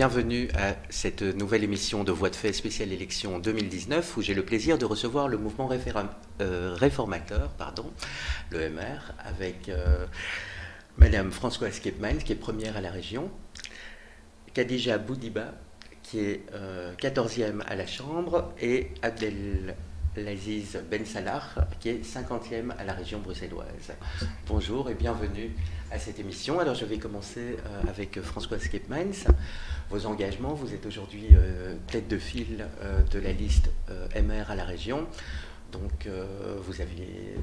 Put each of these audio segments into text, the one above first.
bienvenue à cette nouvelle émission de Voix de fait spéciale élection 2019 où j'ai le plaisir de recevoir le mouvement réformateur, le MR, avec Madame Françoise Kepmans, qui est première à la région, Khadija Boudiba, qui est 14e à la Chambre, et Abdelaziz Ben Salah, qui est 50e à la région bruxelloise. Bonjour et bienvenue à cette émission. Alors je vais commencer avec Françoise Kepmans. Vos engagements, vous êtes aujourd'hui tête de file de la liste MR à la région. Donc vous aviez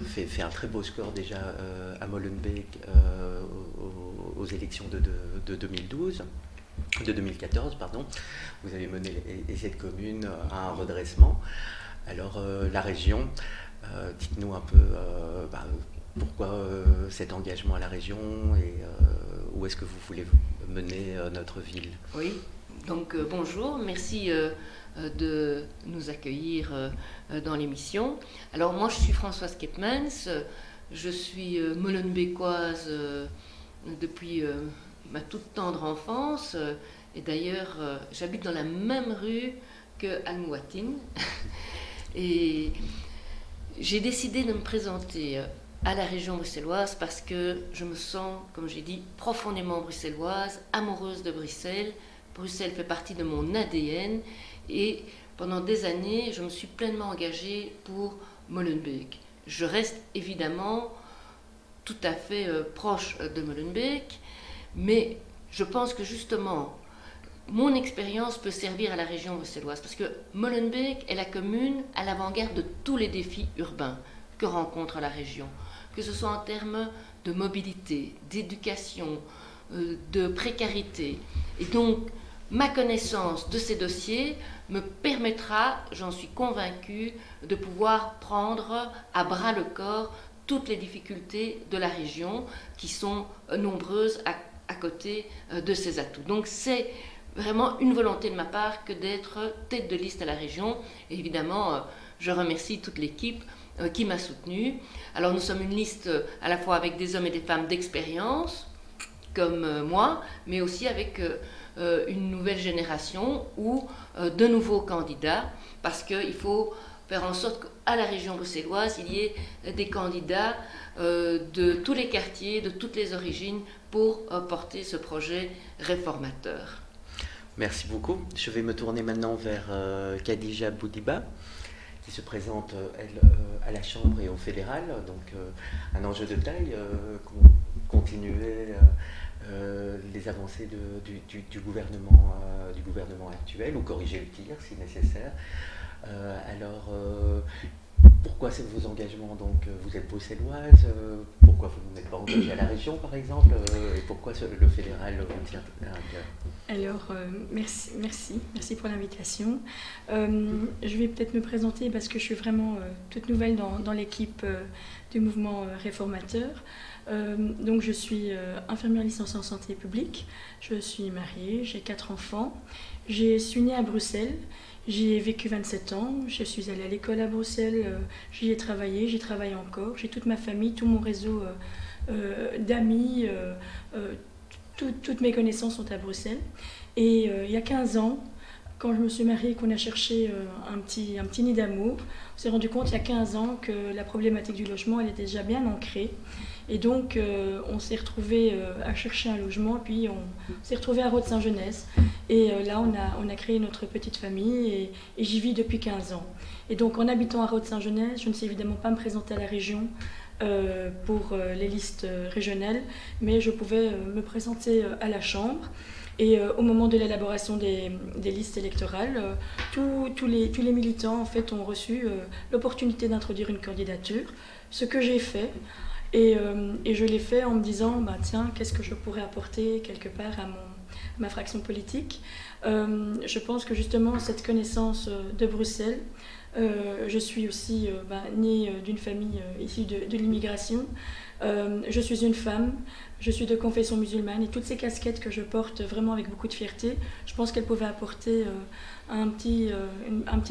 fait un très beau score déjà à Molenbeek aux élections de 2012. De 2014, pardon. Vous avez mené cette commune à un redressement. Alors la région, dites-nous un peu pourquoi cet engagement à la région et où est-ce que vous voulez mener notre ville? Oui, donc bonjour, merci de nous accueillir dans l'émission. Alors moi je suis Françoise Kepmans, je suis molenbeekoise depuis ma toute tendre enfance, et d'ailleurs j'habite dans la même rue que Almouatine. Et j'ai décidé de me présenter à la région bruxelloise parce que je me sens, comme j'ai dit, profondément bruxelloise, amoureuse de Bruxelles. Bruxelles fait partie de mon ADN et pendant des années, je me suis pleinement engagée pour Molenbeek. Je reste évidemment tout à fait proche de Molenbeek, mais je pense que justement, mon expérience peut servir à la région bruxelloise parce que Molenbeek est la commune à l'avant-garde de tous les défis urbains que rencontre la région, que ce soit en termes de mobilité, d'éducation, de précarité. Et donc, ma connaissance de ces dossiers me permettra, j'en suis convaincue, de pouvoir prendre à bras le corps toutes les difficultés de la région qui sont nombreuses à côté de ces atouts. Donc, c'est vraiment une volonté de ma part que d'être tête de liste à la région. Et évidemment, je remercie toute l'équipe qui m'a soutenue. Alors nous sommes une liste à la fois avec des hommes et des femmes d'expérience, comme moi, mais aussi avec une nouvelle génération ou de nouveaux candidats, parce qu'il faut faire en sorte qu'à la région bruxelloise, il y ait des candidats de tous les quartiers, de toutes les origines, pour porter ce projet réformateur. Merci beaucoup. Je vais me tourner maintenant vers Khadija Boudiba, qui se présente, elle, à la Chambre et au fédéral. Donc, un enjeu de taille, continuer les avancées du gouvernement actuel, ou corriger le tir si nécessaire. Alors, pourquoi vos engagements? Donc, vous êtes bruxelloise, pourquoi vous n'êtes pas engagée à la région, par exemple, et pourquoi le fédéral vous tient à cœur? Alors, merci pour l'invitation. Je vais peut-être me présenter parce que je suis vraiment toute nouvelle dans l'équipe du mouvement réformateur. Donc, je suis infirmière licenciée en santé publique, je suis mariée, j'ai 4 enfants, je suis née à Bruxelles. J'y ai vécu 27 ans, je suis allée à l'école à Bruxelles, j'y ai travaillé, j'y travaille encore, j'ai toute ma famille, tout mon réseau d'amis, toutes mes connaissances sont à Bruxelles. Et il y a 15 ans, quand je me suis mariée et qu'on a cherché un petit nid d'amour, on s'est rendu compte il y a 15 ans que la problématique du logement elle était déjà bien ancrée. Et donc on s'est retrouvés à chercher un logement, puis on s'est retrouvés à Rode-Saint-Genès. Et là on a créé notre petite famille et j'y vis depuis 15 ans. Et donc en habitant à Rode-Saint-Genès, je ne sais évidemment pas me présenter à la région pour les listes régionales, mais je pouvais me présenter à la Chambre. Et au moment de l'élaboration des listes électorales, tous les militants en fait, ont reçu l'opportunité d'introduire une candidature, ce que j'ai fait. Et je l'ai fait en me disant, tiens, qu'est-ce que je pourrais apporter quelque part à ma fraction politique. Je pense que justement, cette connaissance de Bruxelles, je suis aussi née d'une famille issue de l'immigration. Je suis une femme, je suis de confession musulmane et toutes ces casquettes que je porte vraiment avec beaucoup de fierté, je pense qu'elles pouvaient apporter un petit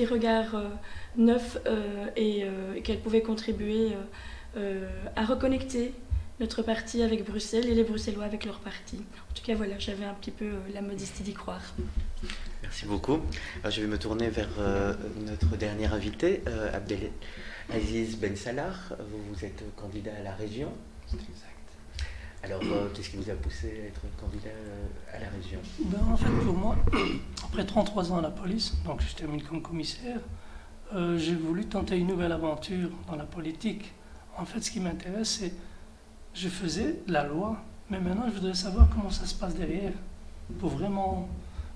regard neuf et qu'elles pouvaient contribuer à reconnecter notre parti avec Bruxelles et les Bruxellois avec leur parti. En tout cas, voilà, j'avais un petit peu la modestie d'y croire. Merci beaucoup. Alors, je vais me tourner vers notre dernier invité, Abdelaziz Ben Salah. Vous êtes candidat à la région. C'est exact. Alors, qu'est-ce qui vous a poussé à être candidat à la région? En fait, pour moi, après 33 ans à la police, donc je termine comme commissaire, j'ai voulu tenter une nouvelle aventure dans la politique. En fait, ce qui m'intéresse, c'est je faisais la loi, mais maintenant je voudrais savoir comment ça se passe derrière, pour vraiment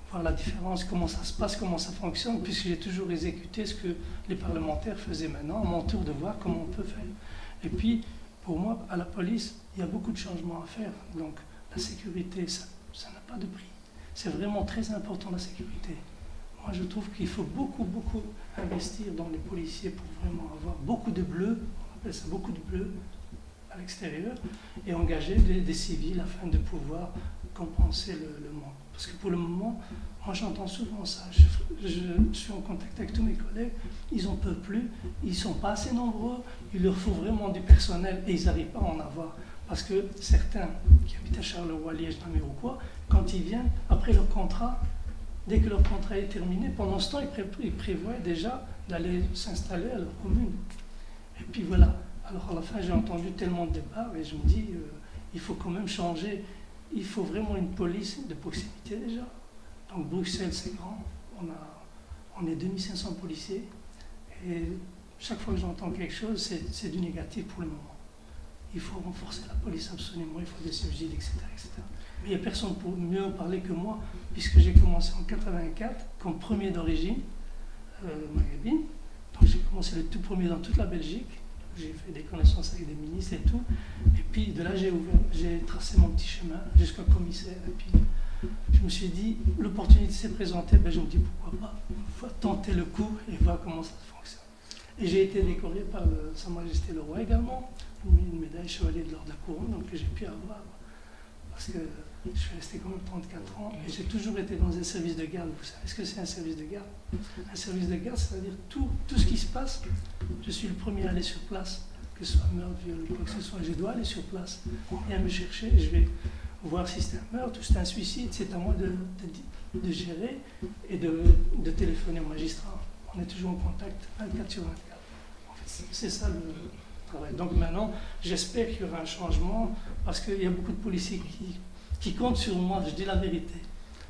voir la différence, comment ça se passe, comment ça fonctionne, puisque j'ai toujours exécuté ce que les parlementaires faisaient maintenant, à mon tour de voir comment on peut faire. Et puis, pour moi, à la police, il y a beaucoup de changements à faire. Donc, la sécurité, ça n'a pas de prix. C'est vraiment très important, la sécurité. Moi, je trouve qu'il faut beaucoup investir dans les policiers pour vraiment avoir beaucoup de bleus, on appelle ça beaucoup de bleus, à l'extérieur, et engager des civils afin de pouvoir compenser le manque. Parce que pour le moment, moi j'entends souvent ça, je suis en contact avec tous mes collègues, ils n'en peuvent plus, ils ne sont pas assez nombreux, il leur faut vraiment du personnel et ils n'arrivent pas à en avoir. Parce que certains qui habitent à Charleroi, Liège, Namur ou quoi, quand ils viennent, après leur contrat, dès que leur contrat est terminé, pendant ce temps, ils prévoient déjà d'aller s'installer à leur commune. Et puis voilà. Alors à la fin, j'ai entendu tellement de débats et je me dis, il faut quand même changer. Il faut vraiment une police de proximité déjà. Donc Bruxelles, c'est grand. On est 2500 policiers. Et chaque fois que j'entends quelque chose, c'est du négatif pour le moment. Il faut renforcer la police absolument, il faut des subsides, etc. etc. Mais il n'y a personne pour mieux en parler que moi, puisque j'ai commencé en 84 comme premier d'origine, maghrébine. Donc j'ai commencé le tout premier dans toute la Belgique. J'ai fait des connaissances avec des ministres et tout. Et puis de là, j'ai tracé mon petit chemin jusqu'au commissaire. Et puis je me suis dit, l'opportunité s'est présentée, ben, je me dis pourquoi pas. Il faut tenter le coup et voir comment ça fonctionne. Et j'ai été décoré par Sa Majesté le Roi également, une médaille chevalier de l'ordre de la couronne, donc que j'ai pu avoir. Parce que je suis resté quand même 34 ans et j'ai toujours été dans un service de garde. Vous savez ce que c'est un service de garde? Un service de garde, c'est-à-dire tout ce qui se passe, je suis le premier à aller sur place, que ce soit meurtre, viol ou quoi que ce soit, je dois aller sur place. On vient me chercher, je vais voir si c'est un meurtre ou c'est un suicide, c'est à moi de gérer et de téléphoner au magistrat. On est toujours en contact 24 sur 24. En fait, c'est ça le travail. Donc maintenant, j'espère qu'il y aura un changement parce qu'il y a beaucoup de policiers qui comptent sur moi, je dis la vérité.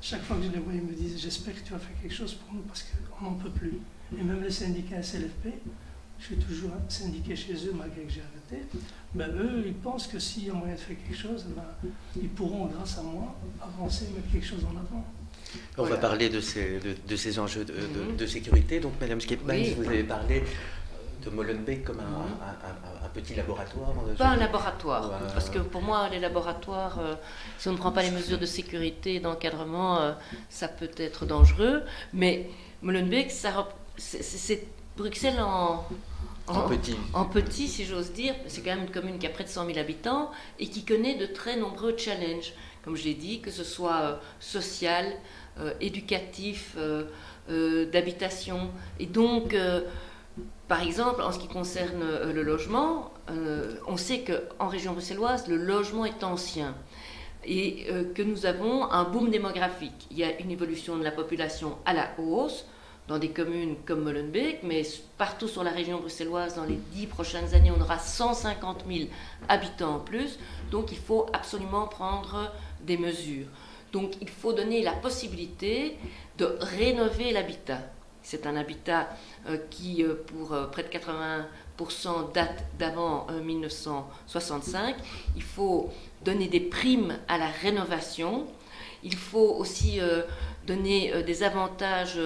Chaque fois que je les vois, ils me disent « j'espère que tu vas faire quelque chose pour nous parce qu'on n'en peut plus ». Et même le syndicat SLFP, je suis toujours syndiqué chez eux malgré que j'ai arrêté, ben eux, ils pensent que s'il y a moyen de faire quelque chose, ben, ils pourront, grâce à moi, avancer et mettre quelque chose en avant. On va parler de ces enjeux de sécurité. Donc, Madame Skepmans, oui. Vous avez parlé de Molenbeek comme un petit laboratoire. Pas un laboratoire, parce que pour moi, les laboratoires, si on ne prend pas les mesures de sécurité et d'encadrement, ça peut être dangereux. Mais Molenbeek, c'est Bruxelles en petit, si j'ose dire. C'est quand même une commune qui a près de 100 000 habitants et qui connaît de très nombreux challenges, comme je l'ai dit, que ce soit social, éducatif, d'habitation. Et donc, par exemple, en ce qui concerne le logement, on sait qu'en région bruxelloise, le logement est ancien et que nous avons un boom démographique. Il y a une évolution de la population à la hausse dans des communes comme Molenbeek, mais partout sur la région bruxelloise, dans les 10 prochaines années, on aura 150 000 habitants en plus. Donc il faut absolument prendre des mesures. Donc il faut donner la possibilité de rénover l'habitat. C'est un habitat qui, pour près de 80%, date d'avant 1965. Il faut donner des primes à la rénovation. Il faut aussi donner des avantages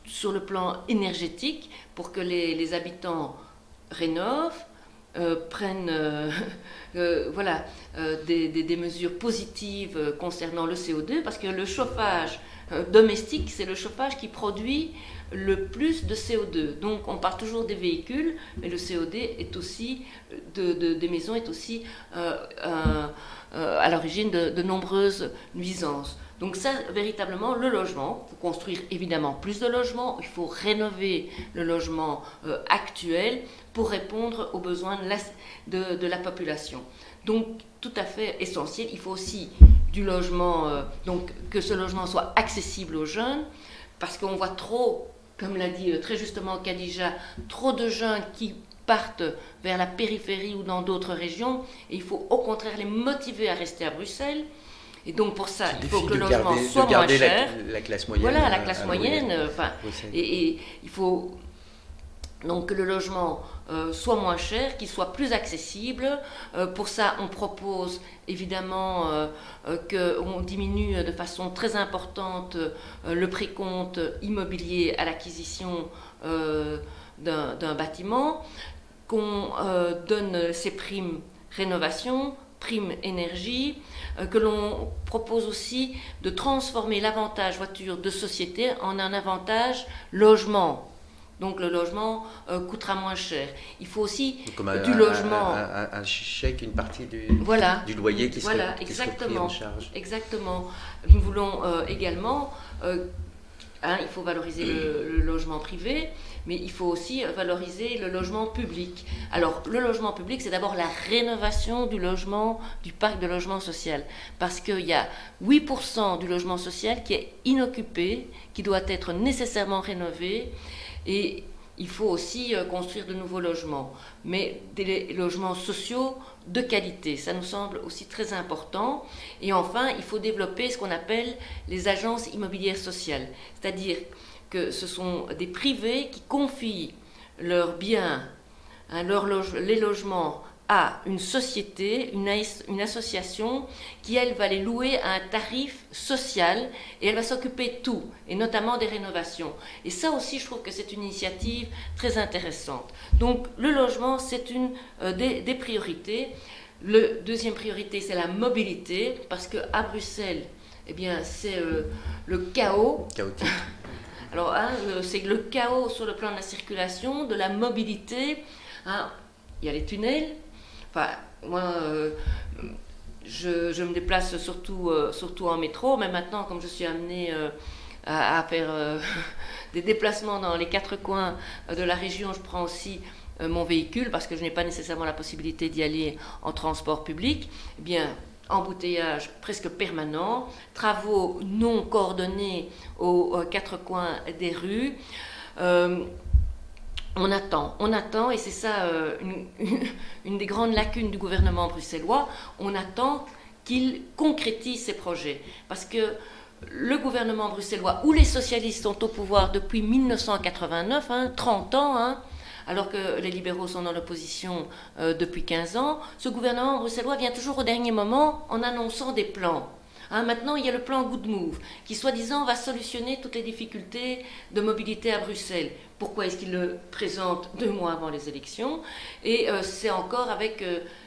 sur le plan énergétique pour que les habitants rénovent, prennent des mesures positives concernant le CO2, parce que le chauffage domestique, c'est le chauffage qui produit le plus de CO2. Donc on parle toujours des véhicules, mais le CO2 est aussi, des maisons est aussi à l'origine de nombreuses nuisances. Donc ça, véritablement, le logement, il faut construire évidemment plus de logements, il faut rénover le logement actuel pour répondre aux besoins de la population. Donc, tout à fait essentiel, il faut aussi du logement, donc que ce logement soit accessible aux jeunes, parce qu'on voit trop, comme l'a dit très justement Khadija, trop de jeunes qui partent vers la périphérie ou dans d'autres régions, et il faut au contraire les motiver à rester à Bruxelles. Et donc pour ça, il faut que le logement soit moins cher. La classe moyenne. Voilà, la classe moyenne. Et il faut donc que le logement soit moins cher, qu'il soit plus accessible. Pour ça, on propose évidemment qu'on diminue de façon très importante le précompte immobilier à l'acquisition d'un bâtiment, qu'on donne ces primes rénovation, prime énergie, que l'on propose aussi de transformer l'avantage voiture de société en un avantage logement. Donc le logement coûtera moins cher. Il faut aussi du logement. Un chèque, une partie du loyer qui serait pris en charge. Exactement. Nous voulons également, il faut valoriser le logement privé, mais il faut aussi valoriser le logement public. Alors, le logement public, c'est d'abord la rénovation du logement, du parc de logement social. Parce qu'il y a 8% du logement social qui est inoccupé, qui doit être nécessairement rénové. Et il faut aussi construire de nouveaux logements. Mais des logements sociaux de qualité, ça nous semble aussi très important. Et enfin, il faut développer ce qu'on appelle les agences immobilières sociales. C'est-à-dire que ce sont des privés qui confient leurs biens, les logements à une société, une association qui, elle, va les louer à un tarif social et elle va s'occuper de tout, et notamment des rénovations. Et ça aussi, je trouve que c'est une initiative très intéressante. Donc, le logement, c'est une des priorités. La deuxième priorité, c'est la mobilité, parce qu'à Bruxelles, eh bien, c'est le chaos. Chaotique. Alors, c'est le chaos sur le plan de la circulation, de la mobilité. Il y a les tunnels. Enfin, moi, je me déplace surtout en métro, mais maintenant, comme je suis amenée à faire des déplacements dans les quatre coins de la région, je prends aussi mon véhicule, parce que je n'ai pas nécessairement la possibilité d'y aller en transport public. Eh bien, embouteillage presque permanent, travaux non coordonnés aux quatre coins des rues. On attend, et c'est ça une des grandes lacunes du gouvernement bruxellois, on attend qu'il concrétise ses projets. Parce que le gouvernement bruxellois, où les socialistes sont au pouvoir depuis 1989, 30 ans, alors que les libéraux sont dans l'opposition depuis 15 ans, ce gouvernement bruxellois vient toujours au dernier moment en annonçant des plans. Maintenant, il y a le plan Good Move, qui soi-disant va solutionner toutes les difficultés de mobilité à Bruxelles. Pourquoi est-ce qu'il le présente 2 mois avant les élections? Et c'est encore avec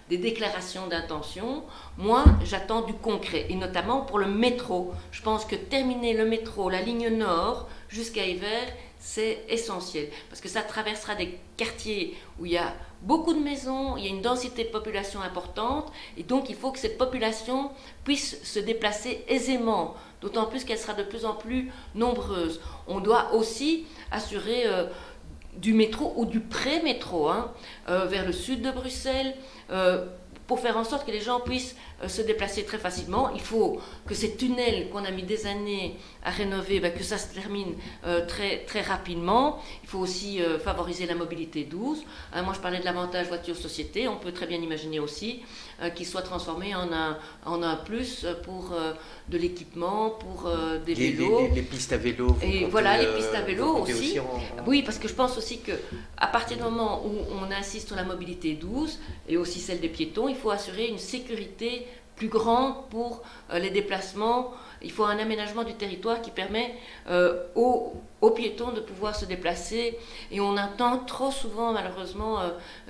des déclarations d'intention. Moi, j'attends du concret, et notamment pour le métro. Je pense que terminer le métro, la ligne nord, jusqu'à Evere, c'est essentiel, parce que ça traversera des quartiers où il y a beaucoup de maisons, il y a une densité de population importante, et donc il faut que cette population puisse se déplacer aisément, d'autant plus qu'elle sera de plus en plus nombreuse. On doit aussi assurer du métro ou du pré-métro vers le sud de Bruxelles, pour faire en sorte que les gens puissent se déplacer très facilement. Il faut que ces tunnels qu'on a mis des années à rénover, que ça se termine très, très rapidement. Il faut aussi favoriser la mobilité douce. Moi, je parlais de l'avantage voiture-société. On peut très bien imaginer aussi qu'il soit transformé en un plus pour de l'équipement, pour des vélos. Les pistes à vélo. Et voilà, les pistes à vélo aussi. Oui, parce que je pense aussi qu'à partir du moment où on insiste sur la mobilité douce et aussi celle des piétons, il faut assurer une sécurité plus grande pour les déplacements. Il faut un aménagement du territoire qui permet aux piétons de pouvoir se déplacer. Et on entend trop souvent, malheureusement,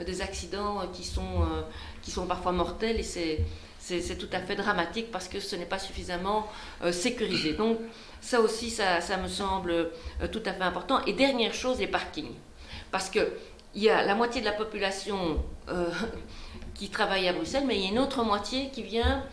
des accidents qui sont parfois mortels, et c'est tout à fait dramatique parce que ce n'est pas suffisamment sécurisé. Donc ça aussi, ça me semble tout à fait important. Et dernière chose, les parkings. Parce qu'il y a la moitié de la population qui travaille à Bruxelles, mais il y a une autre moitié qui vient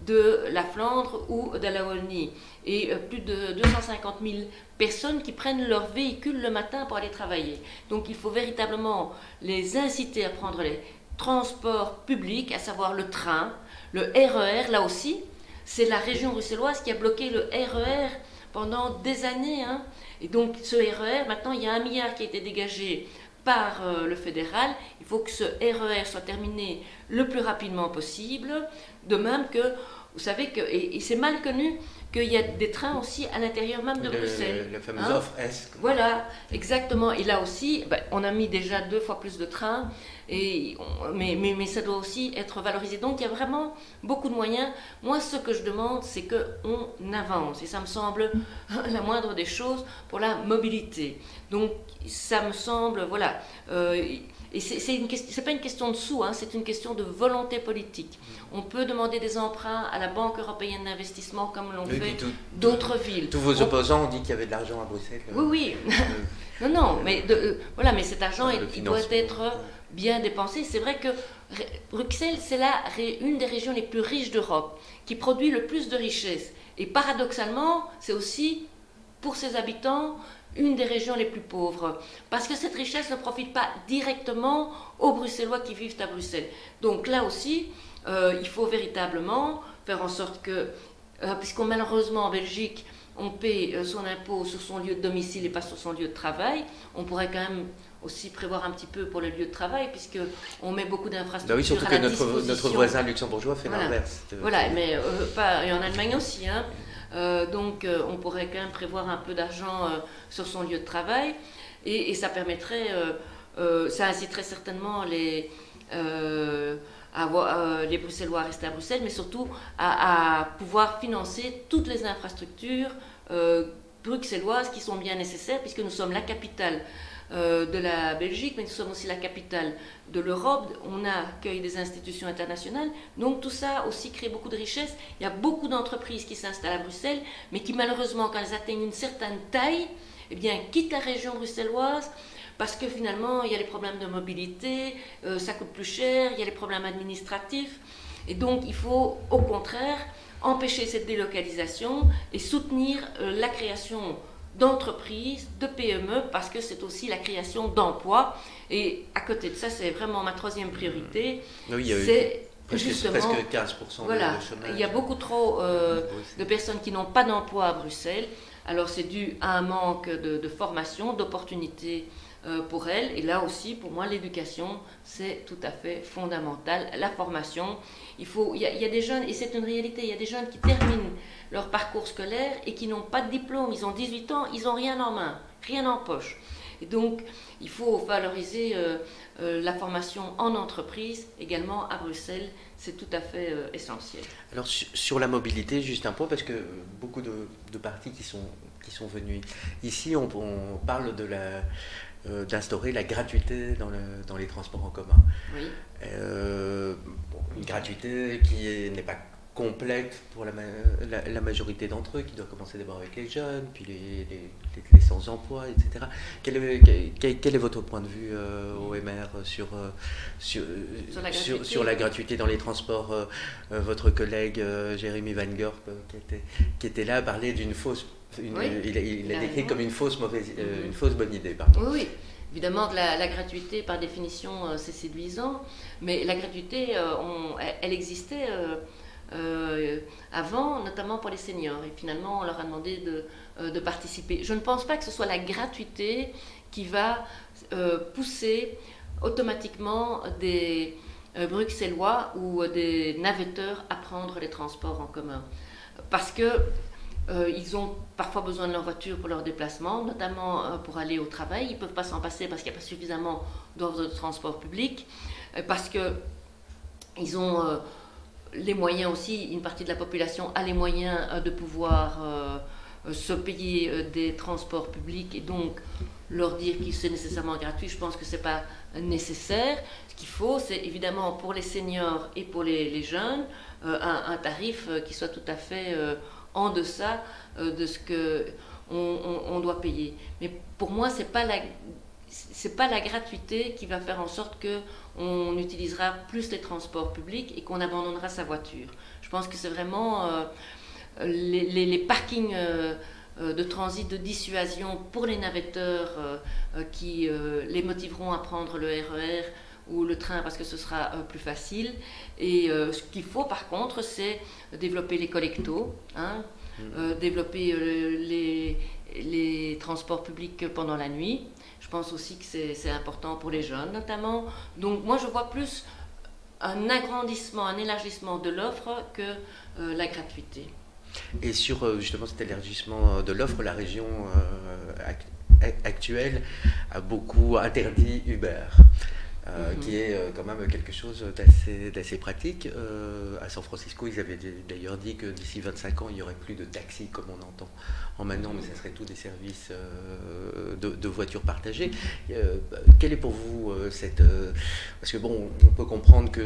de la Flandre ou de la Wallonie. Et plus de 250 000 personnes qui prennent leur véhicule le matin pour aller travailler. Donc il faut véritablement les inciter à prendre les transports publics, à savoir le train, le RER, là aussi. C'est la région bruxelloise qui a bloqué le RER pendant des années. Hein. Et donc ce RER, maintenant il y a 1 milliard qui a été dégagé par le fédéral. Il faut que ce RER soit terminé le plus rapidement possible. De même que, vous savez, et c'est mal connu, qu'il y a des trains aussi à l'intérieur même de Bruxelles. La fameuse offre S. Voilà, exactement. Et là aussi, on a mis déjà 2 fois plus de trains, mais ça doit aussi être valorisé. Donc il y a vraiment beaucoup de moyens. Moi, ce que je demande, c'est qu'on avance. Et ça me semble la moindre des choses pour la mobilité. Donc ça me semble, voilà. Et c'est pas une question de sous, hein, c'est une question de volonté politique. On peut demander des emprunts à la Banque européenne d'investissement comme l'ont fait d'autres villes. Tous vos opposants ont dit qu'il y avait de l'argent à Bruxelles. Oui. Non, mais voilà, mais cet argent, il doit être bien dépensé. C'est vrai que Bruxelles, c'est une des régions les plus riches d'Europe, qui produit le plus de richesses. Et paradoxalement, c'est aussi, pour ses habitants, une des régions les plus pauvres, parce que cette richesse ne profite pas directement aux Bruxellois qui vivent à Bruxelles. Donc là aussi, il faut véritablement faire en sorte que, puisqu'on malheureusement en Belgique, on paie son impôt sur son lieu de domicile et pas sur son lieu de travail, on pourrait quand même aussi prévoir un petit peu pour le lieu de travail, puisqu'on met beaucoup d'infrastructures oui, surtout à la que disposition. notre voisin luxembourgeois fait l'inverse. Voilà, mais et en Allemagne aussi, hein. Donc on pourrait quand même prévoir un peu d'argent sur son lieu de travail et ça permettrait, ça inciterait certainement les Bruxellois à rester à Bruxelles, mais surtout à pouvoir financer toutes les infrastructures bruxelloises qui sont bien nécessaires, puisque nous sommes la capitale de la Belgique, mais nous sommes aussi la capitale de l'Europe. On accueille des institutions internationales, donc tout ça aussi crée beaucoup de richesses. Il y a beaucoup d'entreprises qui s'installent à Bruxelles, mais qui malheureusement, quand elles atteignent une certaine taille, eh bien, quittent la région bruxelloise, parce que finalement, il y a les problèmes de mobilité, ça coûte plus cher, il y a les problèmes administratifs, et donc il faut au contraire empêcher cette délocalisation et soutenir la création d'entreprises, de PME, parce que c'est aussi la création d'emplois. Et à côté de ça, c'est vraiment ma 3e priorité. Oui, c'est justement presque 15% voilà, de chômage. Il y a beaucoup trop de personnes qui n'ont pas d'emploi à Bruxelles. Alors c'est dû à un manque de formation, d'opportunités pour elles. Et là aussi, pour moi, l'éducation, c'est tout à fait fondamental. La formation, il y a des jeunes, et c'est une réalité, il y a des jeunes qui terminent leur parcours scolaire et qui n'ont pas de diplôme. Ils ont 18 ans, ils n'ont rien en main, rien en poche. Et donc, il faut valoriser la formation en entreprise, également à Bruxelles, c'est tout à fait essentiel. Alors, sur la mobilité, juste un point, parce que beaucoup de partis qui sont venus ici, on parle d'instaurer la gratuité dans les transports en commun. Oui. Une gratuité qui n'est pas complète pour la majorité d'entre eux, qui doit commencer d'abord avec les jeunes, puis les sans-emploi, etc. Quel est votre point de vue, OMR, sur la gratuité dans les transports? Votre collègue Jérémy Van Gorp, qui était là, parlait d'une fausse... il a décrit comme une fausse bonne idée. Pardon. Oui. Évidemment que la gratuité, par définition, c'est séduisant, mais la gratuité, elle existait avant, notamment pour les seniors. Et finalement, on leur a demandé de participer. Je ne pense pas que ce soit la gratuité qui va pousser automatiquement des Bruxellois ou des navetteurs à prendre les transports en commun. Parce que ils ont parfois besoin de leur voiture pour leur déplacement, notamment pour aller au travail. Ils ne peuvent pas s'en passer parce qu'il n'y a pas suffisamment d'offres de transport public, parce qu'ils ont les moyens aussi, une partie de la population a les moyens de pouvoir se payer des transports publics, et donc leur dire que c'est nécessairement gratuit, je pense que ce n'est pas nécessaire. Ce qu'il faut, c'est évidemment pour les seniors et pour les jeunes, un tarif qui soit tout à fait en deçà de ce qu'on doit payer. Mais pour moi, c'est pas la gratuité qui va faire en sorte qu'on utilisera plus les transports publics et qu'on abandonnera sa voiture. Je pense que c'est vraiment les parkings de transit de dissuasion pour les navetteurs qui les motiveront à prendre le RER ou le train parce que ce sera plus facile. Et ce qu'il faut par contre, c'est développer les collectos, hein, développer les transports publics pendant la nuit. Je pense aussi que c'est important pour les jeunes notamment. Donc moi je vois plus un agrandissement, un élargissement de l'offre que la gratuité. Et sur justement cet élargissement de l'offre, la région actuelle a beaucoup interdit Uber. Qui est quand même quelque chose d'assez pratique. À San Francisco, ils avaient d'ailleurs dit que d'ici 25 ans, il n'y aurait plus de taxis comme on entend en maintenant, mais ça serait tous des services de voitures partagées. Quelle est pour vous cette... parce que bon, on peut comprendre que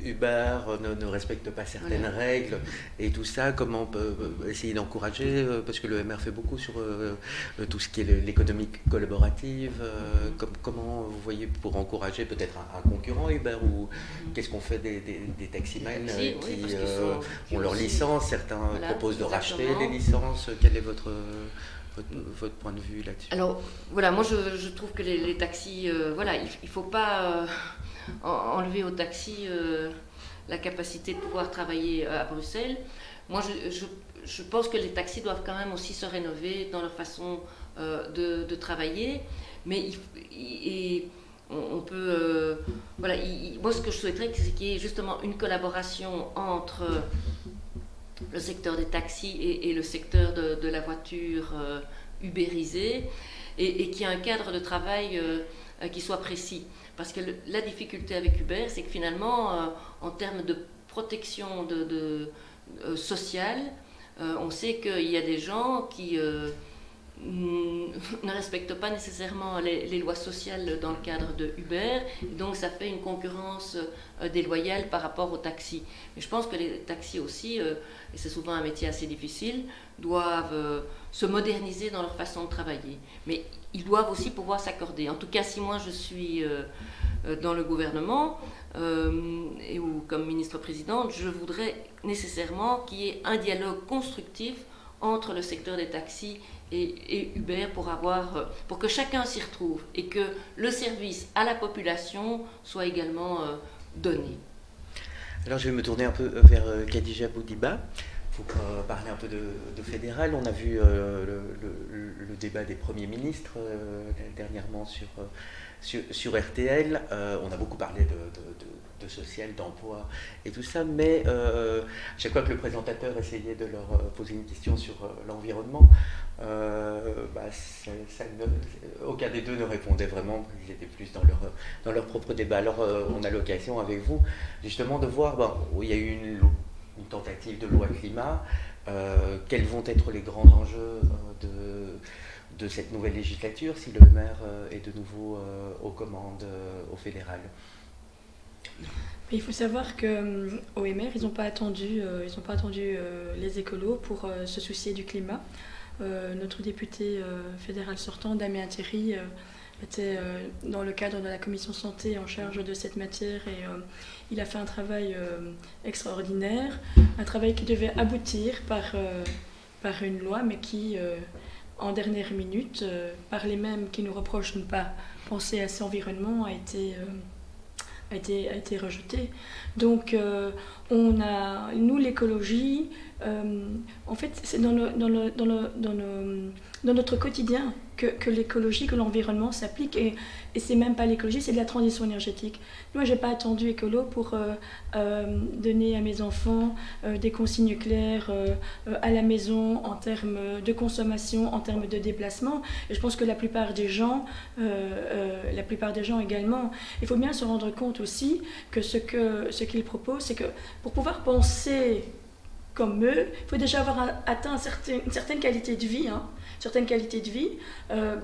Uber ne respecte pas certaines règles et tout ça, comment on peut essayer d'encourager, parce que le MR fait beaucoup sur tout ce qui est l'économie collaborative, comment vous voyez pour encourager peut-être un concurrent Uber, ou qu'est-ce qu'on fait des taximans qui ont leur licence, certains proposent de racheter les licences. Quel est votre point de vue là-dessus? Alors voilà, moi je trouve que les taxis, voilà, il ne faut pas enlever aux taxis la capacité de pouvoir travailler à Bruxelles. Moi je pense que les taxis doivent quand même aussi se rénover dans leur façon de travailler, mais on peut, voilà, moi ce que je souhaiterais, c'est qu'il y ait justement une collaboration entre le secteur des taxis et le secteur de la voiture ubérisée, et qu'il y ait un cadre de travail qui soit précis. Parce que la difficulté avec Uber, c'est que finalement, en termes de protection sociale, on sait qu'il y a des gens qui ne respectent pas nécessairement les lois sociales dans le cadre de Uber, et donc ça fait une concurrence déloyale par rapport aux taxis. Mais je pense que les taxis aussi, et c'est souvent un métier assez difficile, doivent se moderniser dans leur façon de travailler. Mais ils doivent aussi pouvoir s'accorder. En tout cas, si moi je suis dans le gouvernement, ou comme ministre-présidente, je voudrais nécessairement qu'il y ait un dialogue constructif entre le secteur des taxis et Uber pour que chacun s'y retrouve et que le service à la population soit également donné. Alors je vais me tourner un peu vers Khadija Boudiba pour parler un peu de fédéral. On a vu le débat des premiers ministres dernièrement sur RTL. On a beaucoup parlé de social, d'emploi et tout ça, mais chaque fois que le présentateur essayait de leur poser une question sur l'environnement, aucun des deux ne répondait vraiment. Ils étaient plus dans leur propre débat. Alors on a l'occasion avec vous justement de voir, il y a eu une tentative de loi climat, quels vont être les grands enjeux de cette nouvelle législature si le maire est de nouveau aux commandes au fédéral? Il faut savoir qu'au MR, ils n'ont pas attendu les écolos pour se soucier du climat. Notre député fédéral sortant, Damien Thierry, était dans le cadre de la commission santé en charge de cette matière, et il a fait un travail extraordinaire, un travail qui devait aboutir par une loi, mais qui, en dernière minute, par les mêmes qui nous reprochent de ne pas penser à cet environnement, a été rejeté. Donc nous, l'écologie, en fait, c'est dans notre quotidien que l'écologie, que l'environnement s'applique, et c'est même pas l'écologie, c'est de la transition énergétique. Moi, j'ai pas attendu écolo pour donner à mes enfants des consignes claires à la maison en termes de consommation, en termes de déplacement. Et je pense que la plupart des gens également, il faut bien se rendre compte aussi que ce qu'ils proposent, c'est que pour pouvoir penser comme eux, il faut déjà avoir atteint une certaine qualité de vie,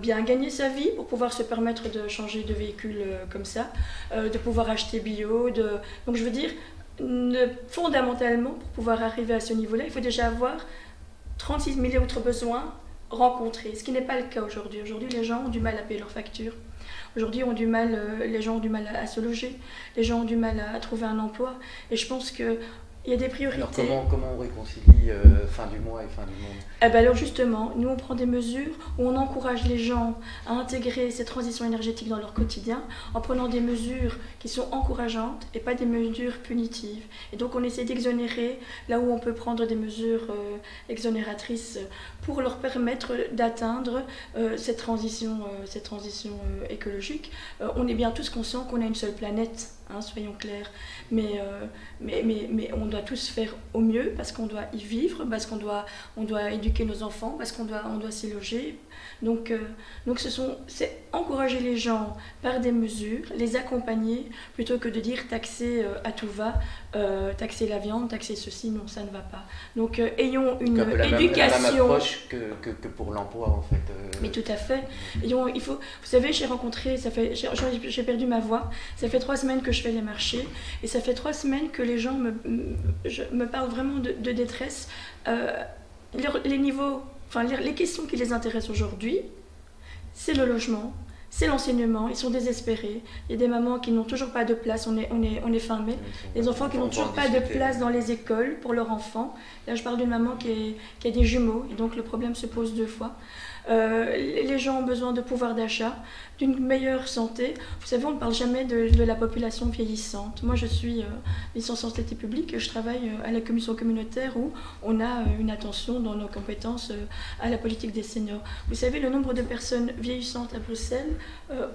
bien gagner sa vie pour pouvoir se permettre de changer de véhicule comme ça, de pouvoir acheter bio. Donc je veux dire, fondamentalement, pour pouvoir arriver à ce niveau-là, il faut déjà avoir 36 000 autres besoins rencontrés, ce qui n'est pas le cas aujourd'hui. Aujourd'hui, les gens ont du mal à payer leurs factures. Aujourd'hui, les gens ont du mal à se loger, les gens ont du mal à trouver un emploi. Et je pense que Il y a des priorités. Alors comment on réconcilie fin du mois et fin du monde? Alors justement, nous on prend des mesures où on encourage les gens à intégrer ces transitions énergétiques dans leur quotidien en prenant des mesures qui sont encourageantes et pas des mesures punitives. Et donc on essaie d'exonérer là où on peut prendre des mesures exonératrices pour leur permettre d'atteindre cette transition écologique. On est bien tous conscients qu'on a une seule planète, hein, soyons clairs, mais on doit tous faire au mieux parce qu'on doit y vivre, parce qu'on doit éduquer nos enfants, parce qu'on doit s'y loger. Donc c'est encourager les gens par des mesures, les accompagner, plutôt que de dire taxer à tout va, taxer la viande, taxer ceci, non, ça ne va pas. Donc ayons une éducation... La même approche que pour l'emploi, en fait. Mais tout à fait. Vous savez, j'ai perdu ma voix, ça fait 3 semaines que je fais les marchés, et ça fait 3 semaines que les gens me parlent vraiment de détresse. Les questions qui les intéressent aujourd'hui, c'est le logement, c'est l'enseignement, ils sont désespérés. Il y a des mamans qui n'ont toujours pas de place, on est fin mai. Les enfants qui n'ont toujours pas de place dans les écoles pour leurs enfants. Là, je parle d'une maman qui a des jumeaux, et donc le problème se pose 2 fois. Les gens ont besoin de pouvoir d'achat, d'une meilleure santé. Vous savez, on ne parle jamais de la population vieillissante. Moi, je suis licence en santé publique, je travaille à la commission communautaire où on a une attention dans nos compétences à la politique des seniors. Vous savez, le nombre de personnes vieillissantes à Bruxelles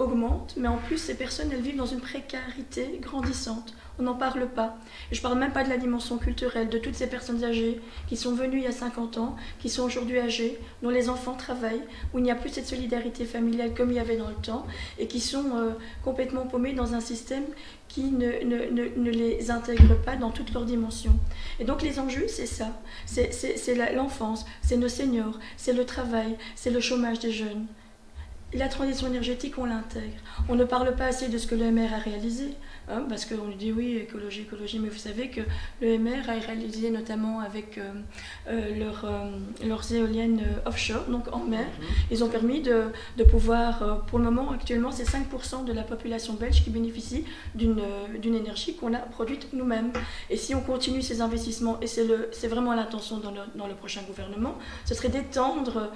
augmente, mais en plus, ces personnes, elles vivent dans une précarité grandissante. On n'en parle pas. Et je ne parle même pas de la dimension culturelle, de toutes ces personnes âgées qui sont venues il y a 50 ans, qui sont aujourd'hui âgées, dont les enfants travaillent, où il n'y a plus cette solidarité familiale comme il y avait dans le temps, et qui sont complètement paumées dans un système qui ne les intègre pas dans toutes leurs dimensions. Et donc les enjeux, c'est ça. C'est l'enfance, c'est nos seniors, c'est le travail, c'est le chômage des jeunes. La transition énergétique, on l'intègre. On ne parle pas assez de ce que l'EMR a réalisé, hein, parce qu'on nous dit oui, écologie, mais vous savez que l'EMR a réalisé notamment avec leurs éoliennes offshore, donc en mer. Ils ont permis de pouvoir, pour le moment, actuellement, c'est 5% de la population belge qui bénéficie d'une énergie qu'on a produite nous-mêmes. Et si on continue ces investissements, et c'est vraiment l'intention dans le prochain gouvernement, ce serait d'étendre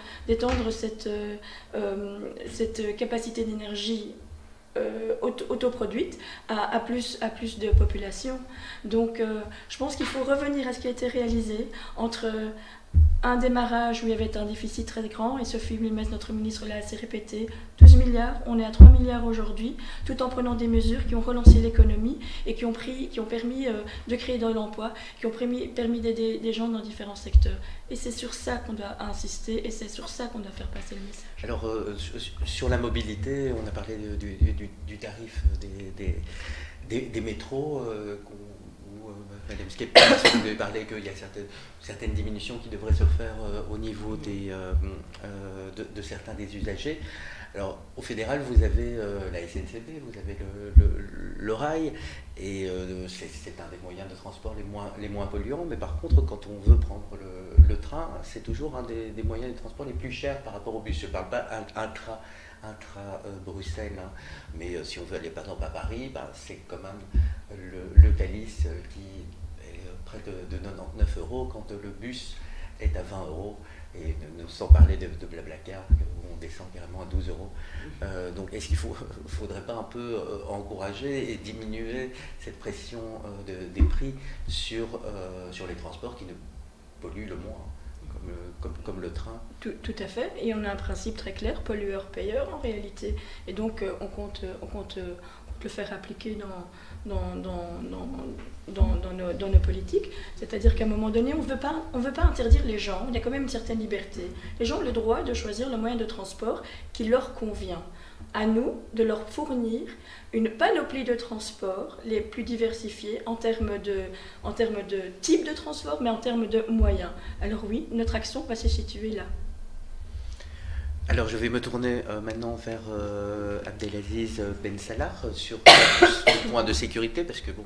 cette capacité d'énergie autoproduite à plus de population. Donc je pense qu'il faut revenir à ce qui a été réalisé entre un démarrage où il y avait un déficit très grand, et Sophie Wilmès, notre ministre, l'a assez répété, 12 milliards, on est à 3 milliards aujourd'hui, tout en prenant des mesures qui ont relancé l'économie et qui ont permis de créer de l'emploi, qui ont permis d'aider des gens dans différents secteurs. Et c'est sur ça qu'on doit insister, et c'est sur ça qu'on doit faire passer le message. Alors, sur la mobilité, on a parlé du tarif des métros, Madame Skepman, vous avez parlé qu'il y a certaines diminutions qui devraient se faire au niveau de certains des usagers. Alors, au fédéral, vous avez la SNCB, vous avez le rail, et c'est un des moyens de transport les moins polluants, mais par contre, quand on veut prendre le train, c'est toujours un des moyens de transport les plus chers par rapport au bus. Je ne parle pas intra-Bruxelles, hein, mais si on veut aller par exemple à Paris, c'est quand même le Thalys qui est près de 99 € quand le bus est à 20 €, et sans parler de Blablacar où on descend carrément à 12 €. Donc est-ce qu'il ne faudrait pas un peu encourager et diminuer cette pression des prix sur les transports qui ne polluent le moins, comme le train? Tout à fait, et on a un principe très clair, pollueur-payeur en réalité, et donc on compte le faire appliquer dans nos politiques. C'est-à-dire qu'à un moment donné, on ne veut pas interdire les gens, il y a quand même une certaine liberté. Les gens ont le droit de choisir le moyen de transport qui leur convient. À nous de leur fournir une panoplie de transports les plus diversifiés en termes de type de transport, mais en termes de moyens. Alors oui, notre action va se situer là. Alors je vais me tourner maintenant vers Abdelaziz Ben Salah sur le point de sécurité, parce que bon,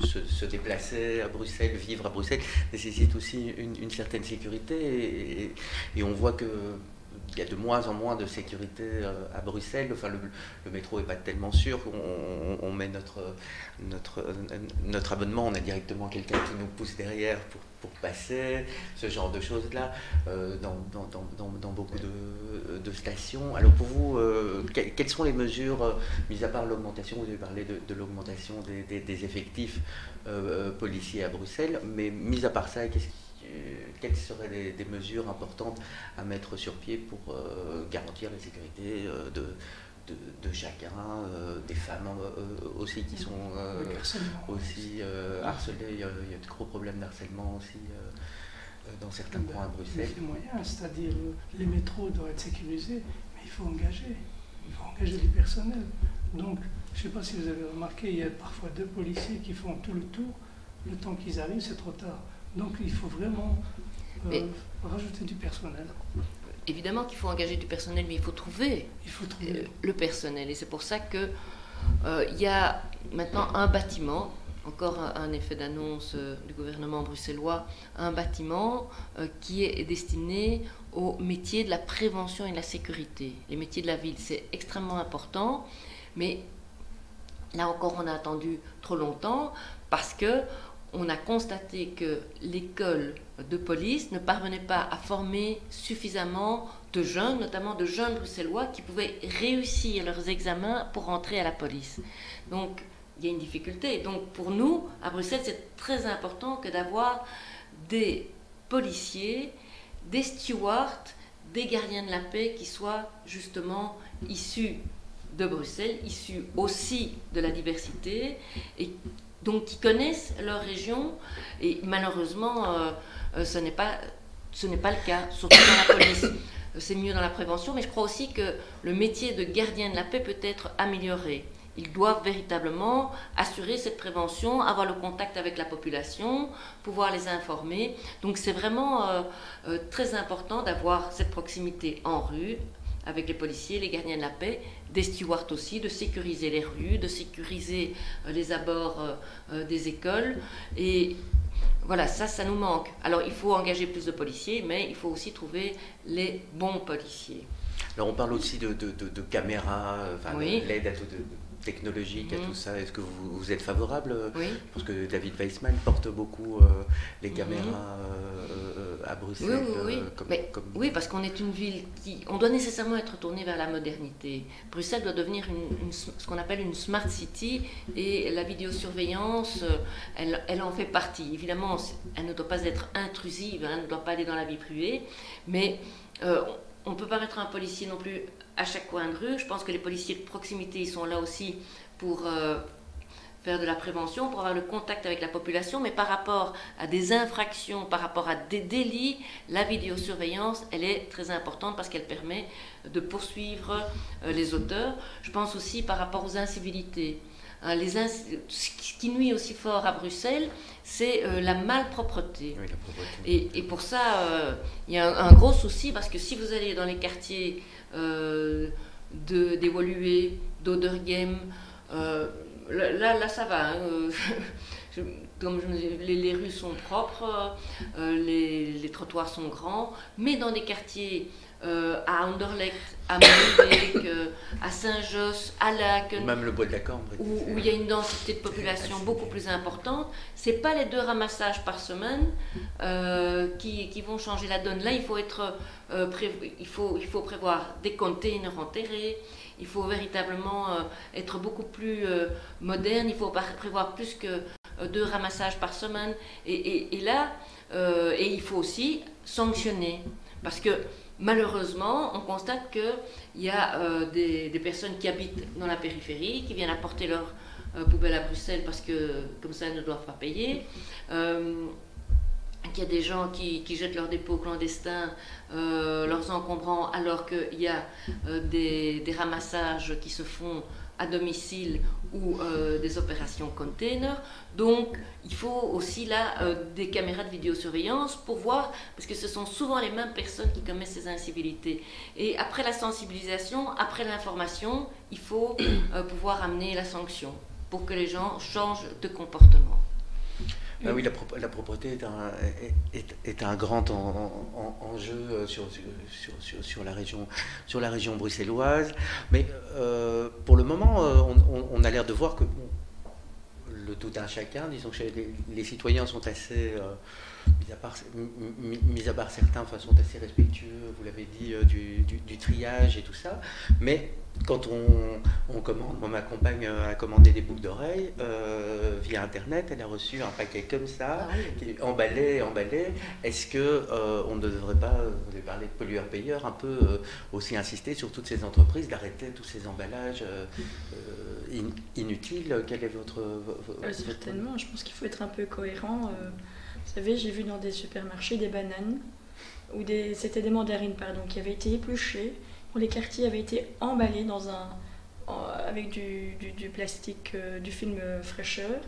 se déplacer à Bruxelles, vivre à Bruxelles nécessite aussi une certaine sécurité, et on voit que il y a de moins en moins de sécurité à Bruxelles. Enfin, le métro n'est pas tellement sûr. On met notre abonnement, on a directement quelqu'un qui nous pousse derrière pour passer, ce genre de choses-là, dans beaucoup de stations. Alors pour vous, quelles sont les mesures, mis à part l'augmentation, vous avez parlé de l'augmentation des effectifs policiers à Bruxelles, mais mis à part ça, quelles seraient des mesures importantes à mettre sur pied pour garantir la sécurité de chacun, des femmes aussi qui sont aussi harcelées. Il y a de gros problèmes d'harcèlement aussi dans certains coins à Bruxelles. Il y a des moyens, c'est-à-dire les métros doivent être sécurisés, mais il faut engager du personnel. Donc, je ne sais pas si vous avez remarqué, il y a parfois 2 policiers qui font tout le tour. Le temps qu'ils arrivent, c'est trop tard. Donc il faut vraiment rajouter du personnel. Évidemment qu'il faut engager du personnel, mais il faut trouver le personnel. Et c'est pour ça qu'il y a maintenant un bâtiment, encore un effet d'annonce du gouvernement bruxellois, un bâtiment qui est destiné aux métiers de la prévention et de la sécurité. Les métiers de la ville, c'est extrêmement important, mais là encore on a attendu trop longtemps parce que on a constaté que l'école de police ne parvenait pas à former suffisamment de jeunes, notamment de jeunes bruxellois, qui pouvaient réussir leurs examens pour entrer à la police. Donc, il y a une difficulté. Donc, pour nous, à Bruxelles, c'est très important que d'avoir des policiers, des stewards, des gardiens de la paix qui soient justement issus de Bruxelles, issus aussi de la diversité, et donc qui connaissent leur région, et malheureusement ce n'est pas le cas, surtout dans la police. C'est mieux dans la prévention, mais je crois aussi que le métier de gardien de la paix peut être amélioré. Ils doivent véritablement assurer cette prévention, avoir le contact avec la population, pouvoir les informer. Donc c'est vraiment très important d'avoir cette proximité en rue, avec les policiers, les gardiens de la paix, des stewards aussi, de sécuriser les rues, de sécuriser les abords des écoles. Et voilà, ça nous manque. Alors il faut engager plus de policiers, mais il faut aussi trouver les bons policiers. Alors on parle aussi de caméras, oui. l'aide à technologique, à tout ça. Est-ce que vous êtes favorable? Oui. Je pense que David Weissman porte beaucoup les caméras à Bruxelles. Oui, parce qu'on est une ville on doit nécessairement être tourné vers la modernité. Bruxelles doit devenir ce qu'on appelle une smart city, et la vidéosurveillance, elle en fait partie. Évidemment, elle ne doit pas être intrusive, elle ne doit pas aller dans la vie privée, mais on ne peut pas mettre un policier non plus à chaque coin de rue. Je pense que les policiers de proximité, ils sont là aussi pour faire de la prévention, pour avoir le contact avec la population, mais par rapport à des infractions, par rapport à des délits, la vidéosurveillance, elle est très importante parce qu'elle permet de poursuivre les auteurs. Je pense aussi par rapport aux incivilités. Ce qui nuit aussi fort à Bruxelles, c'est la malpropreté. Oui, la propreté. Et pour ça, il y a un gros souci, parce que si vous allez dans les quartiers des Woluwe, d'Oderghem, là ça va. Les rues sont propres, les trottoirs sont grands, mais dans des quartiers à Anderlecht, à Molenbeek, à Saint-Josse, à Laken, même le bois de la Cambre, où il y a une densité de population beaucoup plus importante, c'est pas les 2 ramassages par semaine qui vont changer la donne. Là, il faut il faut prévoir des containers enterrés. Il faut véritablement être beaucoup plus moderne. Il faut prévoir plus que 2 ramassages par semaine. Et là, il faut aussi sanctionner, parce que malheureusement, on constate qu'il y a des personnes qui habitent dans la périphérie, qui viennent apporter leurs poubelles à Bruxelles parce que, comme ça, elles ne doivent pas payer. Qu'il y a des gens qui jettent leurs dépôts clandestins, leurs encombrants, alors qu'il y a des ramassages qui se font à domicile ou des opérations container. Donc il faut aussi là des caméras de vidéosurveillance pour voir, parce que ce sont souvent les mêmes personnes qui commettent ces incivilités. Et après la sensibilisation, après l'information, il faut pouvoir amener la sanction pour que les gens changent de comportement. Ah oui, la propreté est un grand enjeu sur la région bruxelloise. Mais pour le moment, on a l'air de voir que le tout un chacun, disons que les citoyens sont assez, mis à part certains, enfin, sont assez respectueux, vous l'avez dit, du triage et tout ça. Mais quand on commande, moi ma compagne a commandé des boucles d'oreilles via internet, elle a reçu un paquet comme ça, emballé. Est-ce que on ne devrait pas, vous avez parlé de pollueur-payeur, un peu aussi insister sur toutes ces entreprises d'arrêter tous ces emballages inutiles? Quel est votre certainement, je pense qu'il faut être un peu cohérent. Vous savez, j'ai vu dans des supermarchés des bananes, c'était des mandarines, pardon, qui avaient été épluchées, où les quartiers avaient été emballés avec du plastique, du film fraîcheur,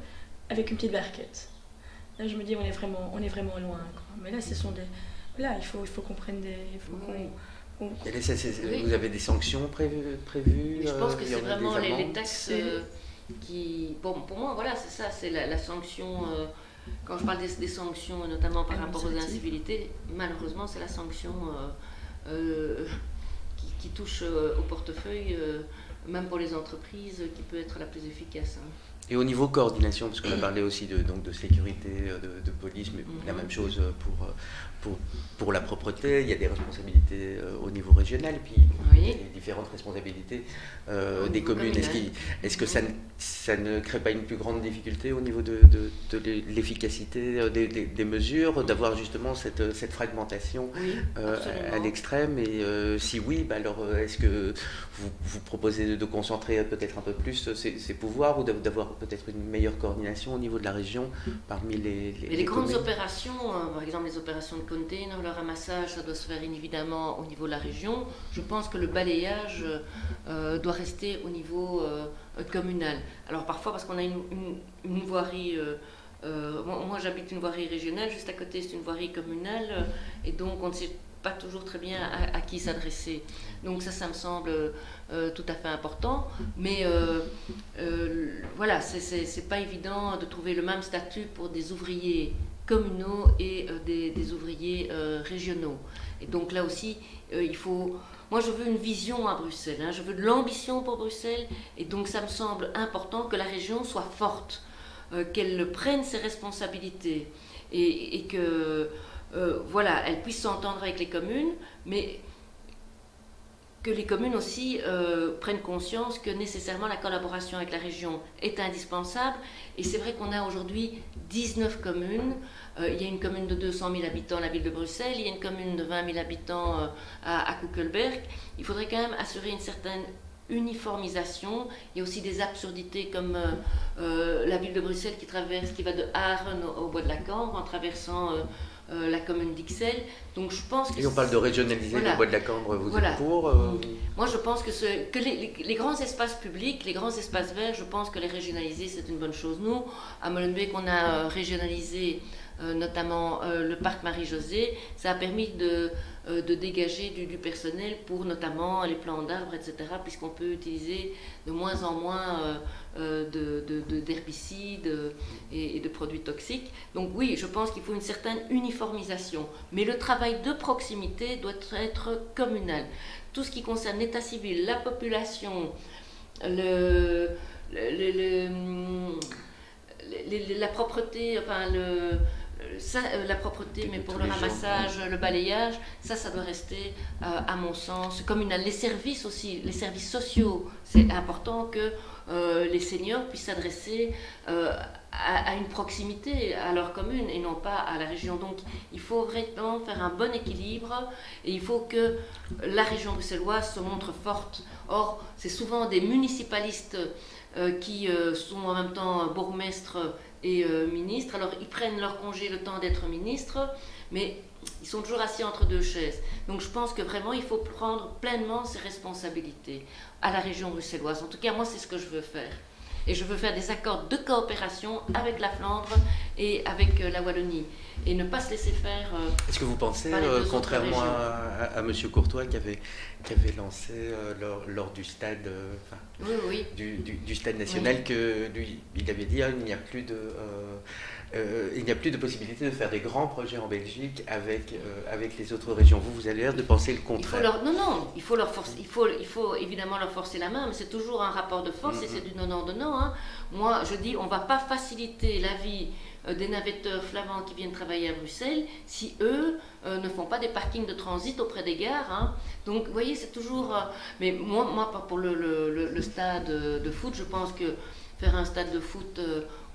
avec une petite barquette. Là, je me dis, on est vraiment loin, quoi. Mais là, ce sont des... Là, il faut qu'on prenne des... Vous avez des sanctions prévues? Je pense que c'est vraiment les taxes qui... Bon, pour moi, voilà, c'est ça, c'est la sanction... Quand je parle des sanctions, notamment par rapport aux incivilités, malheureusement, c'est la sanction qui touche au portefeuille, même pour les entreprises, qui peut être la plus efficace. Et au niveau coordination, parce qu'on a parlé aussi de sécurité, de police, mais la même chose pour la propreté, il y a des responsabilités au niveau régional, puis il y a les différentes responsabilités des communes. Est-ce que ça ne crée pas une plus grande difficulté au niveau de l'efficacité des mesures, d'avoir justement cette fragmentation à l'extrême? Et si oui, alors est-ce que vous proposez de concentrer peut-être un peu plus ces pouvoirs, ou d'avoir peut-être une meilleure coordination au niveau de la région parmi les grandes communes? opérations, par exemple les opérations de container, le ramassage, ça doit se faire évidemment au niveau de la région. Je pense que le balayage doit rester au niveau communal. Alors parfois, parce qu'on a une voirie... moi j'habite une voirie régionale, juste à côté c'est une voirie communale, et donc on ne sait pas toujours très bien à qui s'adresser. Donc ça me semble tout à fait important. Mais voilà, c'est pas évident de trouver le même statut pour des ouvriers communaux et des ouvriers régionaux. Et donc là aussi, il faut... Moi, je veux une vision à Bruxelles, je veux de l'ambition pour Bruxelles, et donc ça me semble important que la région soit forte, qu'elle prenne ses responsabilités, et que... voilà, elle puisse s'entendre avec les communes, mais que les communes aussi prennent conscience que nécessairement la collaboration avec la région est indispensable. Et c'est vrai qu'on a aujourd'hui 19 communes. Il y a une commune de 200 000 habitants, la ville de Bruxelles. Il y a une commune de 20 000 habitants à Kuckelberg. Il faudrait quand même assurer une certaine uniformisation. Il y a aussi des absurdités comme la ville de Bruxelles qui va de Aaren au bois de la Cambre en traversant la commune d'Ixelles. Donc je pense que... Et on parle de régionaliser le bois de la Cambre, vous êtes pour Moi je pense que les grands espaces publics, les grands espaces verts, je pense que les régionaliser c'est une bonne chose. Nous, à Molenbeek, on a régionalisé notamment le parc Marie-Josée. Ça a permis de dégager du personnel pour notamment les plants d'arbres, etc., puisqu'on peut utiliser de moins en moins d'herbicides et de produits toxiques. Donc oui, je pense qu'il faut une certaine uniformisation, mais le travail de proximité doit être communal. Tout ce qui concerne l'état civil, la population, la propreté, enfin la propreté, mais pour le ramassage, le balayage, ça doit rester, à mon sens, communal. Les services aussi, les services sociaux, c'est important que les seniors puissent s'adresser à une proximité à leur commune et non pas à la région. Donc il faut vraiment faire un bon équilibre et il faut que la région bruxelloise se montre forte. Or, c'est souvent des municipalistes qui sont en même temps bourgmestres et ministres. Alors ils prennent leur congé le temps d'être ministres, mais ils sont toujours assis entre deux chaises. Donc je pense que vraiment il faut prendre pleinement ses responsabilités à la région bruxelloise. En tout cas, moi c'est ce que je veux faire. Et je veux faire des accords de coopération avec la Flandre et avec la Wallonie. Et ne pas se laisser faire... Est-ce que vous pensez, contrairement à M. Courtois qui avait lancé lors du stade, du stade national, que lui, il avait dit il n'y a plus il n'y a plus de possibilité de faire des grands projets en Belgique avec les autres régions. Vous avez l'air de penser le contraire. Non, il faut évidemment leur forcer la main, mais c'est toujours un rapport de force et c'est du donnant-donnant. Hein. Moi, je dis, on ne va pas faciliter la vie des navetteurs flamands qui viennent travailler à Bruxelles si eux ne font pas des parkings de transit auprès des gares. Hein. Donc, vous voyez, c'est toujours... mais moi, pour le stade de foot, je pense que faire un stade de foot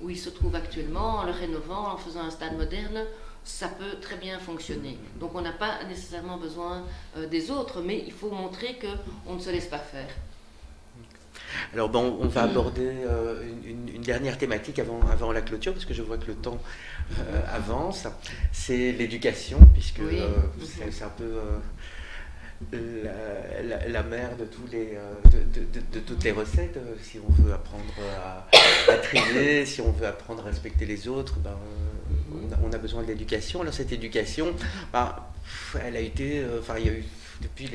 où il se trouve actuellement, en le rénovant, en faisant un stade moderne, ça peut très bien fonctionner. Donc, on n'a pas nécessairement besoin des autres, mais il faut montrer qu'on ne se laisse pas faire. Alors bon, on va aborder une dernière thématique avant la clôture, parce que je vois que le temps avance. C'est l'éducation, puisque Oui. c'est un peu la mère de toutes les recettes. Si on veut apprendre à trier, si on veut apprendre à respecter les autres, on a besoin de l'éducation. Alors cette éducation, elle a été... il y a eu... Depuis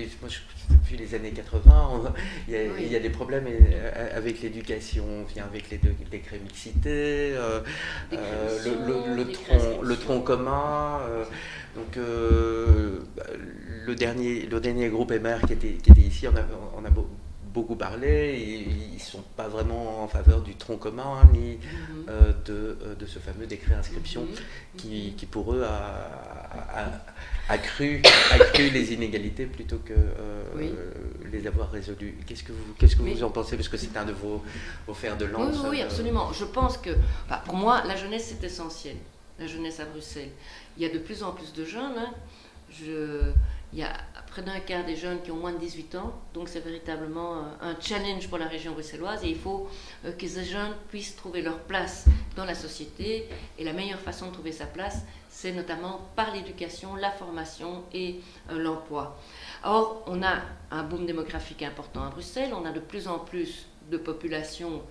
les années 80, il y a des problèmes avec l'éducation, avec les décrets mixité, le tronc commun. Donc le dernier groupe MR qui était ici, on a beaucoup parlé, ils ne sont pas vraiment en faveur du tronc commun, ni de ce fameux décret d'inscription qui pour eux a accru les inégalités plutôt que les avoir résolues. Qu'est-ce que vous en pensez? Parce que c'est un de vos fers de lance. Oui, absolument. Je pense que, pour moi, la jeunesse, c'est essentiel. La jeunesse à Bruxelles. Il y a de plus en plus de jeunes. Hein. Il y a près d'un quart des jeunes qui ont moins de 18 ans. Donc, c'est véritablement un challenge pour la région bruxelloise. Et il faut que ces jeunes puissent trouver leur place dans la société. Et la meilleure façon de trouver sa place, c'est notamment par l'éducation, la formation et l'emploi. Or, on a un boom démographique important à Bruxelles. On a de plus en plus de population.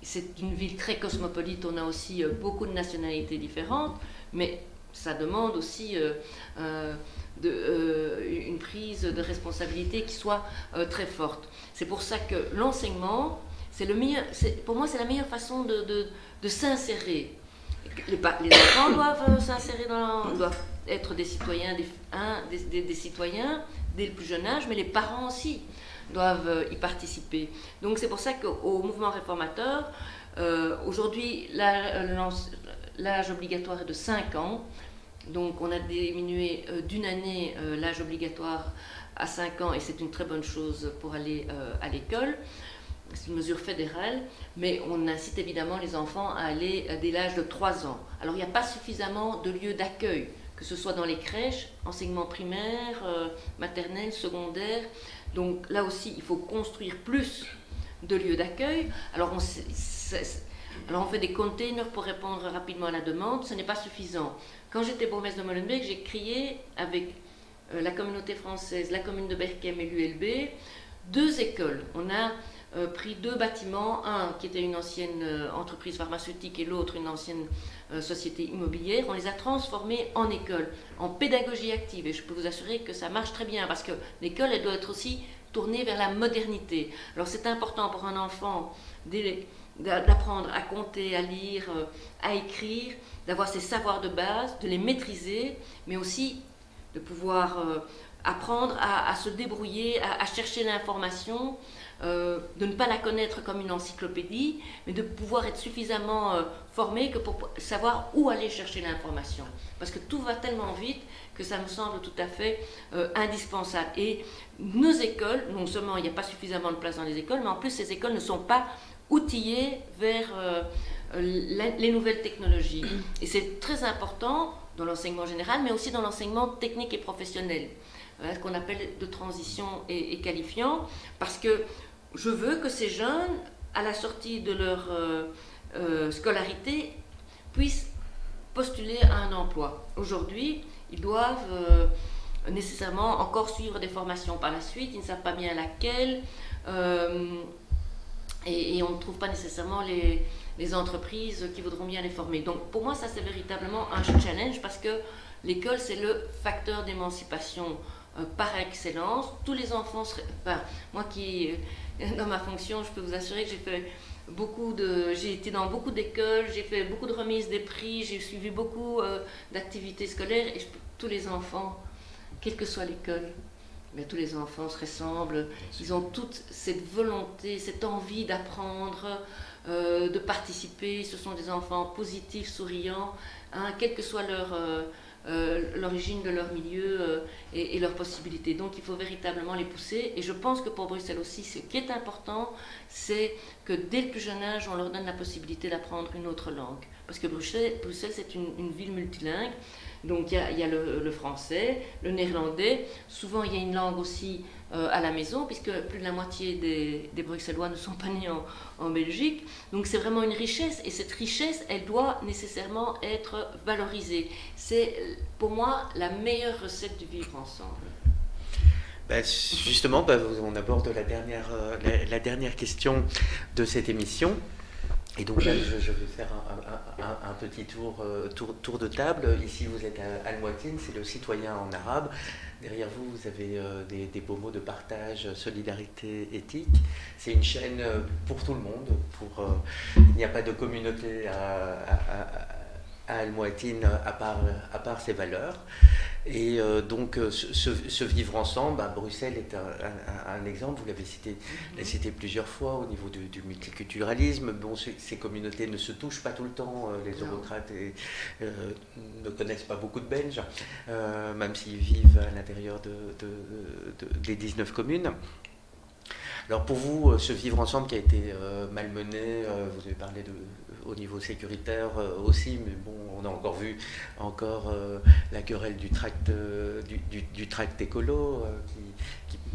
C'est une ville très cosmopolite. On a aussi beaucoup de nationalités différentes. Mais ça demande aussi une prise de responsabilité qui soit très forte. C'est pour ça que l'enseignement, pour moi, c'est la meilleure façon de s'insérer. Les enfants doivent s'insérer doivent être des citoyens, des citoyens dès le plus jeune âge, mais les parents aussi doivent y participer. Donc c'est pour ça qu'au mouvement réformateur, aujourd'hui, l'âge obligatoire est de 5 ans. Donc on a diminué d'une année l'âge obligatoire à 5 ans et c'est une très bonne chose pour aller à l'école. C'est une mesure fédérale, mais on incite évidemment les enfants à aller dès l'âge de 3 ans. Alors il n'y a pas suffisamment de lieux d'accueil, que ce soit dans les crèches, enseignement primaire, maternelle, secondaire. Donc là aussi, il faut construire plus de lieux d'accueil. Alors on fait des containers pour répondre rapidement à la demande, ce n'est pas suffisant. Quand j'étais bourgmestre de Molenbeek, j'ai créé avec la communauté française, la commune de Berchem et l'ULB, 2 écoles. On a pris 2 bâtiments, un qui était une ancienne entreprise pharmaceutique et l'autre une ancienne société immobilière. On les a transformés en école, en pédagogie active. Et je peux vous assurer que ça marche très bien parce que l'école, elle doit être aussi tournée vers la modernité. Alors c'est important pour un enfant d'apprendre à compter, à lire, à écrire, d'avoir ses savoirs de base, de les maîtriser, mais aussi de pouvoir apprendre à se débrouiller, à chercher l'information, de ne pas la connaître comme une encyclopédie, mais de pouvoir être suffisamment formé que pour savoir où aller chercher l'information. Parce que tout va tellement vite que ça me semble tout à fait indispensable. Et nos écoles, non seulement il n'y a pas suffisamment de place dans les écoles, mais en plus ces écoles ne sont pas outillées vers les nouvelles technologies. Et c'est très important dans l'enseignement général, mais aussi dans l'enseignement technique et professionnel, ce qu'on appelle de transition et qualifiant, parce que je veux que ces jeunes, à la sortie de leur scolarité, puissent postuler à un emploi. Aujourd'hui, ils doivent nécessairement encore suivre des formations par la suite, ils ne savent pas bien laquelle, et on ne trouve pas nécessairement les entreprises qui voudront bien les former. Donc pour moi, ça c'est véritablement un challenge parce que l'école, c'est le facteur d'émancipation par excellence. Tous les enfants seraient... Enfin, moi qui, dans ma fonction, je peux vous assurer que j'ai été dans beaucoup d'écoles, j'ai fait beaucoup de remises des prix, j'ai suivi beaucoup d'activités scolaires, et tous les enfants, quelle que soit l'école, mais tous les enfants se ressemblent, ils ont toute cette volonté, cette envie d'apprendre, de participer. Ce sont des enfants positifs, souriants, hein, quelle que soit l'origine de leur milieu et leurs possibilités. Donc il faut véritablement les pousser, et je pense que pour Bruxelles aussi, ce qui est important, c'est que dès le plus jeune âge, on leur donne la possibilité d'apprendre une autre langue. Parce que Bruxelles c'est une ville multilingue. Donc il y a le français, le néerlandais, souvent il y a une langue aussi à la maison, puisque plus de la moitié des Bruxellois ne sont pas nés en Belgique. Donc c'est vraiment une richesse, et cette richesse, elle doit nécessairement être valorisée. C'est pour moi la meilleure recette du vivre ensemble. Justement, on aborde la dernière question de cette émission. Et donc là, je vais faire un petit tour de table. Ici, vous êtes à Al-Mouatine, c'est le citoyen en arabe. Derrière vous, vous avez des beaux mots de partage, solidarité, éthique. C'est une chaîne pour tout le monde. Il n'y a pas de communauté à Al-Mouatine à part ses valeurs. Et donc ce vivre ensemble, Bruxelles est un exemple, vous l'avez cité plusieurs fois au niveau du multiculturalisme. Bon, ces communautés ne se touchent pas tout le temps, les eurocrates ne connaissent pas beaucoup de Belges, même s'ils vivent à l'intérieur des 19 communes. Alors pour vous, ce vivre ensemble qui a été malmené, vous avez parlé au niveau sécuritaire aussi, mais bon, on a encore vu la querelle du tract écolo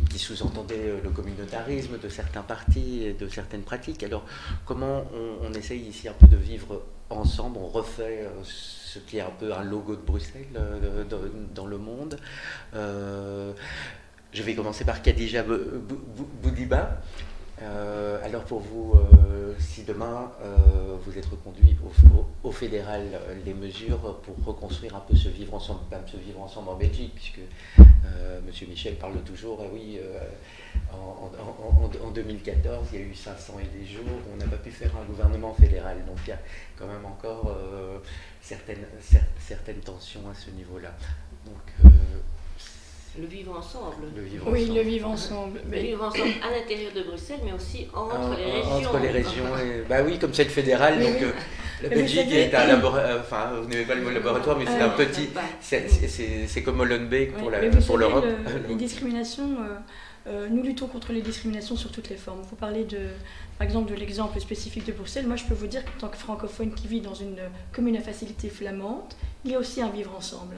qui sous-entendait le communautarisme de certains partis et de certaines pratiques. Alors comment on essaye ici un peu de vivre ensemble, on refait ce qui est un peu un logo de Bruxelles dans le monde. Je vais commencer par Khadija Boudiba. Alors pour vous, si demain vous êtes reconduit au fédéral, les mesures pour reconstruire un peu ce vivre ensemble, même ce vivre ensemble en Belgique, puisque M. Michel parle toujours, en 2014, il y a eu 500 et des jours, on n'a pas pu faire un gouvernement fédéral, donc il y a quand même encore certaines tensions à ce niveau-là. Donc, le vivre ensemble. Le vivre ensemble. Le vivre ensemble à l'intérieur de Bruxelles, mais aussi entre les régions. Entre les régions, oui, comme c'est le fédéral, donc la Belgique est un laboratoire, vous n'aimez pas le mot laboratoire, mais c'est un petit, c'est comme Molenbeek pour l'Europe. Les discriminations, nous luttons contre les discriminations sur toutes les formes. Vous parlez par exemple de l'exemple spécifique de Bruxelles. Moi, je peux vous dire qu'en tant que francophone qui vit dans une commune à facilité flamande, il y a aussi un vivre ensemble.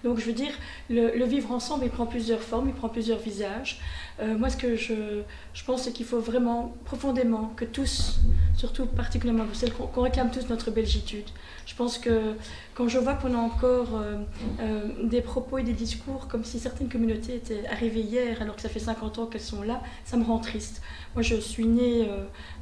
Donc je veux dire, le vivre ensemble, il prend plusieurs formes, il prend plusieurs visages. Moi, ce que je pense, c'est qu'il faut vraiment profondément que tous, surtout particulièrement à Bruxelles, qu'on réclame tous notre belgitude. Je pense que quand je vois qu'on a encore des propos et des discours comme si certaines communautés étaient arrivées hier alors que ça fait 50 ans qu'elles sont là, ça me rend triste. Moi, je suis née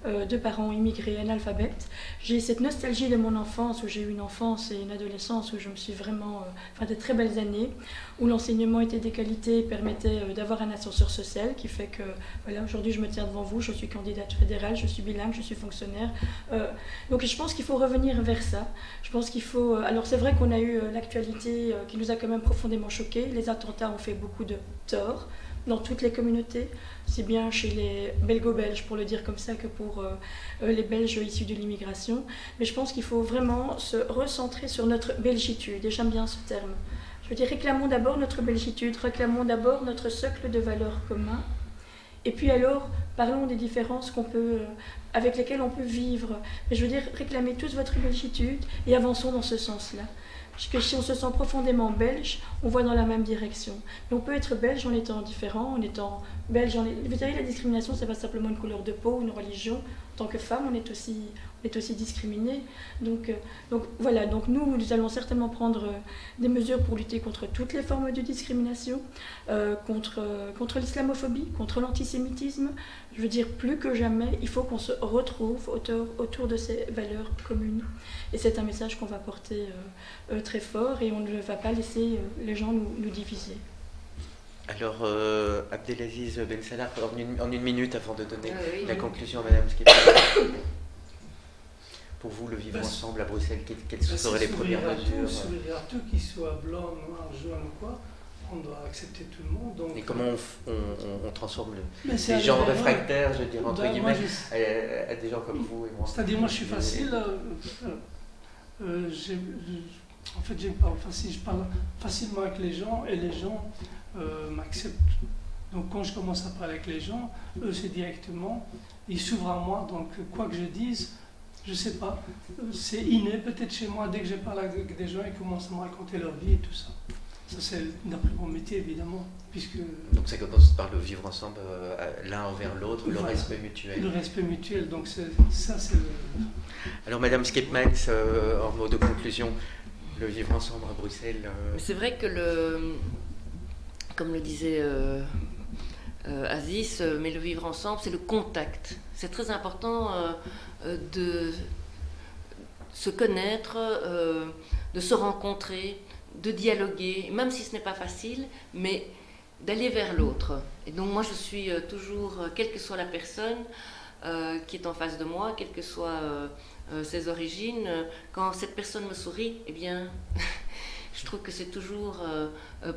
de parents immigrés analphabètes. J'ai cette nostalgie de mon enfance, où j'ai eu une enfance et une adolescence où je me suis vraiment... de très belles années, où l'enseignement était de qualité, permettait d'avoir un ascenseur social qui fait que, voilà, aujourd'hui je me tiens devant vous, je suis candidate fédérale, je suis bilingue, je suis fonctionnaire. Donc je pense qu'il faut revenir vers ça. Je pense qu'il faut... alors c'est vrai qu'on a eu l'actualité qui nous a quand même profondément choqués. Les attentats ont fait beaucoup de tort dans toutes les communautés, aussi bien chez les belgo-belges, pour le dire comme ça, que pour les Belges issus de l'immigration. Mais je pense qu'il faut vraiment se recentrer sur notre belgitude, et j'aime bien ce terme. Je veux dire, réclamons d'abord notre belgitude, réclamons d'abord notre socle de valeurs communs, et puis alors, parlons des différences avec lesquelles on peut vivre. Mais je veux dire, réclamez tous votre belgitude, et avançons dans ce sens-là. Parce que si on se sent profondément belge, on voit dans la même direction. Mais on peut être belge en étant différent, en étant belge. Vous savez, la discrimination, c'est pas simplement une couleur de peau, une religion. En tant que femme, on est aussi discriminé. Donc voilà. Donc nous allons certainement prendre des mesures pour lutter contre toutes les formes de discrimination, contre l'islamophobie, contre l'antisémitisme. Je veux dire, plus que jamais, il faut qu'on se retrouve autour de ces valeurs communes. Et c'est un message qu'on va porter très fort, et on ne va pas laisser les gens nous diviser. Alors, Abdelaziz Ben Salah, en une minute avant de donner la oui. conclusion à Madame Skepman. Pour vous, le vivre ensemble à Bruxelles, quelles seraient les premières mesures? S'ouvrir à tout, qu'il soit blanc, noir, jaune ou quoi, on doit accepter tout le monde. Donc, et comment on transforme les gens réfractaires, je dirais, entre guillemets, moi, à des gens comme vous et moi? C'est-à-dire, moi, je suis facile. En fait, je parle facilement avec les gens et les gens m'acceptent. Donc, quand je commence à parler avec les gens, eux, c'est directement, ils s'ouvrent à moi. Donc, quoi que je dise, je ne sais pas, c'est inné peut-être chez moi. Dès que je parle avec des gens, ils commencent à me raconter leur vie et tout ça. Ça, c'est d'après mon métier, évidemment. Puisque, donc, ça commence par le vivre ensemble l'un envers l'autre, le respect mutuel. Le respect mutuel, donc ça, c'est le... Alors, Madame Skepman, en mot de conclusion, le vivre ensemble à Bruxelles. C'est vrai que comme le disait Aziz, mais le vivre ensemble, c'est le contact. C'est très important de se connaître, de se rencontrer, de dialoguer, même si ce n'est pas facile, mais d'aller vers l'autre. Et donc moi, je suis toujours, quelle que soit la personne qui est en face de moi, quelles que soient ses origines, quand cette personne me sourit, eh bien, je trouve que c'est toujours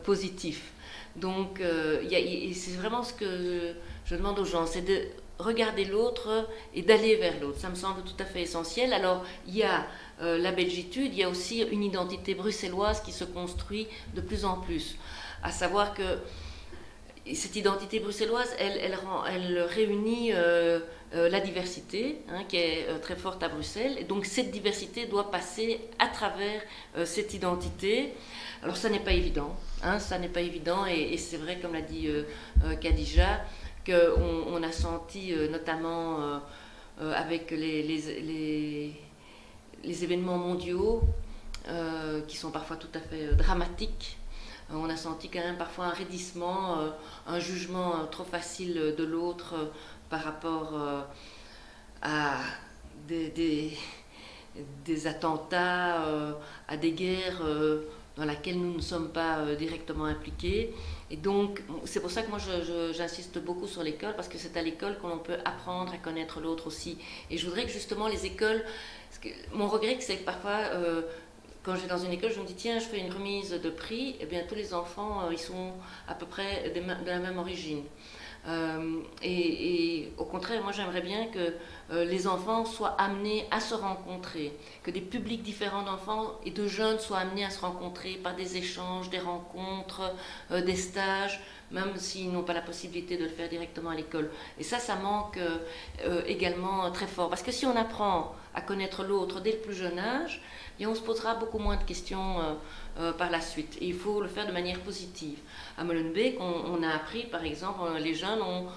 positif. Donc, c'est vraiment ce que je demande aux gens, c'est de regarder l'autre et d'aller vers l'autre. Ça me semble tout à fait essentiel. Alors, il y a la belgitude, il y a aussi une identité bruxelloise qui se construit de plus en plus. À savoir que cette identité bruxelloise, elle réunit la diversité, hein, qui est très forte à Bruxelles. Et donc, cette diversité doit passer à travers cette identité. Alors, ça n'est pas évident. Hein, ça n'est pas évident. Et c'est vrai, comme l'a dit Khadija, qu'on a senti, notamment avec les événements mondiaux, qui sont parfois tout à fait dramatiques, on a senti quand même parfois un raidissement, un jugement trop facile de l'autre par rapport à des attentats, à des guerres dans lesquelles nous ne sommes pas directement impliqués. Et donc, c'est pour ça que moi j'insiste beaucoup sur l'école, parce que c'est à l'école que l'on peut apprendre à connaître l'autre aussi. Et je voudrais que justement les écoles... Mon regret, c'est que parfois... quand je vais dans une école, je me dis, tiens, je fais une remise de prix, et bien tous les enfants, ils sont à peu près de la même origine. Et au contraire, moi j'aimerais bien que les enfants soient amenés à se rencontrer, que des publics différents d'enfants et de jeunes soient amenés à se rencontrer par des échanges, des rencontres, des stages, même s'ils n'ont pas la possibilité de le faire directement à l'école. Et ça manque également très fort. Parce que si on apprend à connaître l'autre dès le plus jeune âge, et on se posera beaucoup moins de questions par la suite. Et il faut le faire de manière positive. À Molenbeek, on a appris, par exemple, les jeunes ont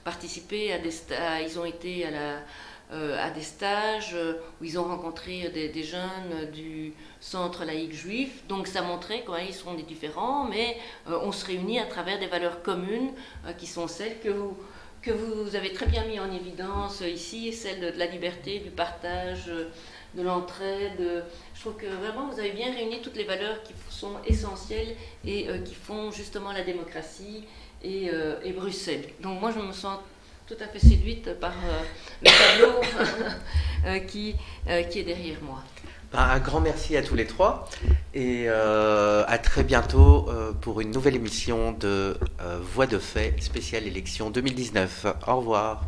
participé à des stages, ils ont été à des stages où ils ont rencontré des jeunes du centre laïque juif. Donc ça montrait qu'ils sont des différents, mais on se réunit à travers des valeurs communes qui sont celles que vous avez très bien mis en évidence ici, celles de la liberté, du partage, de l'entraide. Je trouve que vraiment vous avez bien réuni toutes les valeurs qui sont essentielles et qui font justement la démocratie et Bruxelles. Donc moi je me sens tout à fait séduite par le tableau qui est derrière moi. Un grand merci à tous les trois et à très bientôt pour une nouvelle émission de Voix de fait spéciale élection 2019. Au revoir.